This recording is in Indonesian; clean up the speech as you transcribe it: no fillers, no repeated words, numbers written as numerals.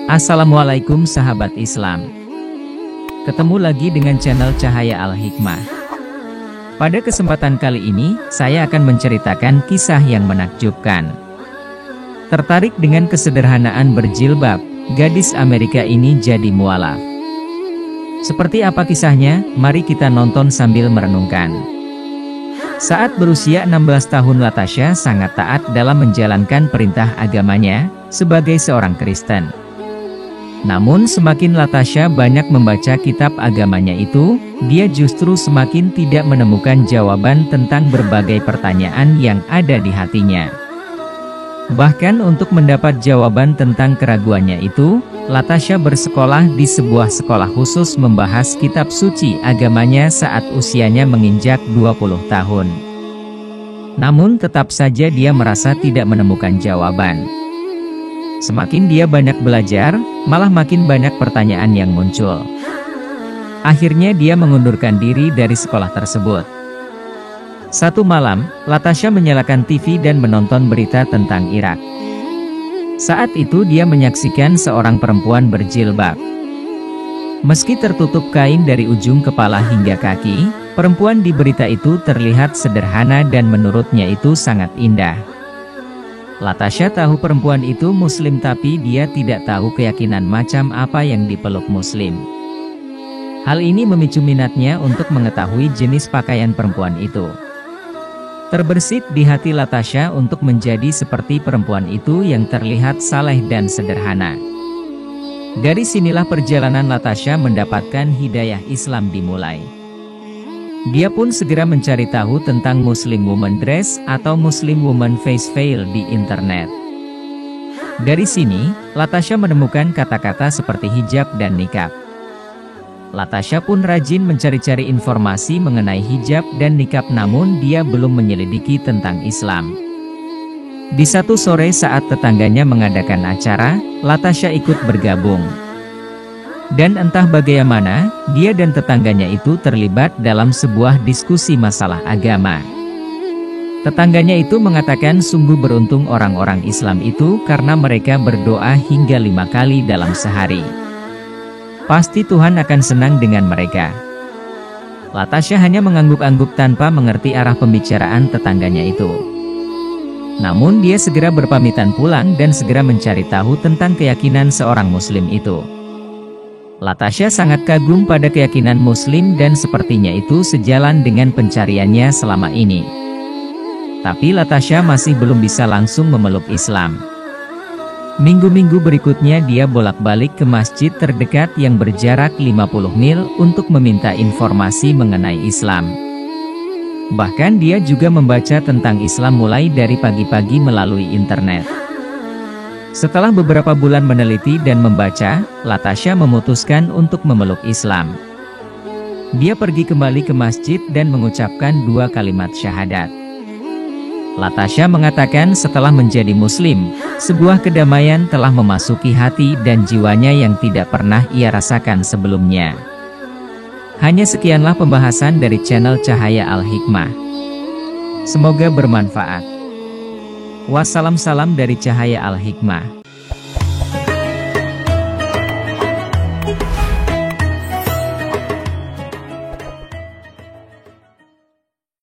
Assalamualaikum sahabat Islam. Ketemu lagi dengan channel Cahaya Al-Hikmah. Pada kesempatan kali ini, saya akan menceritakan kisah yang menakjubkan. Tertarik dengan kesederhanaan berjilbab, gadis Amerika ini jadi mualaf. Seperti apa kisahnya? Mari kita nonton sambil merenungkan. Saat berusia 16 tahun, Latasha sangat taat dalam menjalankan perintah agamanya sebagai seorang Kristen. Namun semakin Latasha banyak membaca kitab agamanya itu, dia justru semakin tidak menemukan jawaban tentang berbagai pertanyaan yang ada di hatinya. Bahkan untuk mendapat jawaban tentang keraguannya itu, Latasha bersekolah di sebuah sekolah khusus membahas kitab suci agamanya saat usianya menginjak 20 tahun. Namun tetap saja dia merasa tidak menemukan jawaban. Semakin dia banyak belajar, malah makin banyak pertanyaan yang muncul. Akhirnya dia mengundurkan diri dari sekolah tersebut. Satu malam, Latasha menyalakan TV dan menonton berita tentang Irak. Saat itu dia menyaksikan seorang perempuan berjilbab. Meski tertutup kain dari ujung kepala hingga kaki, perempuan di berita itu terlihat sederhana dan menurutnya itu sangat indah. Latasha tahu perempuan itu Muslim, tapi dia tidak tahu keyakinan macam apa yang dipeluk Muslim. Hal ini memicu minatnya untuk mengetahui jenis pakaian perempuan itu. Terbersit di hati Latasha untuk menjadi seperti perempuan itu yang terlihat saleh dan sederhana. Dari sinilah perjalanan Latasha mendapatkan hidayah Islam dimulai. Dia pun segera mencari tahu tentang Muslim woman dress atau Muslim woman face veil di internet. Dari sini, Latasha menemukan kata-kata seperti hijab dan nikab. Latasha pun rajin mencari-cari informasi mengenai hijab dan nikab, namun dia belum menyelidiki tentang Islam. Di satu sore saat tetangganya mengadakan acara, Latasha ikut bergabung. Dan entah bagaimana, dia dan tetangganya itu terlibat dalam sebuah diskusi masalah agama. Tetangganya itu mengatakan sungguh beruntung orang-orang Islam itu karena mereka berdoa hingga 5 kali dalam sehari. Pasti Tuhan akan senang dengan mereka. Latasha hanya mengangguk-angguk tanpa mengerti arah pembicaraan tetangganya itu. Namun dia segera berpamitan pulang dan segera mencari tahu tentang keyakinan seorang Muslim itu. Latasha sangat kagum pada keyakinan Muslim dan sepertinya itu sejalan dengan pencariannya selama ini. Tapi Latasha masih belum bisa langsung memeluk Islam. Minggu-minggu berikutnya dia bolak-balik ke masjid terdekat yang berjarak 50 mil untuk meminta informasi mengenai Islam. Bahkan dia juga membaca tentang Islam mulai dari pagi-pagi melalui internet. Setelah beberapa bulan meneliti dan membaca, Latasha memutuskan untuk memeluk Islam. Dia pergi kembali ke masjid dan mengucapkan 2 kalimat syahadat. Latasha mengatakan setelah menjadi Muslim, sebuah kedamaian telah memasuki hati dan jiwanya yang tidak pernah ia rasakan sebelumnya. Hanya sekianlah pembahasan dari channel Cahaya Al-Hikmah. Semoga bermanfaat. Wassalam, salam dari Cahaya Al-Hikmah.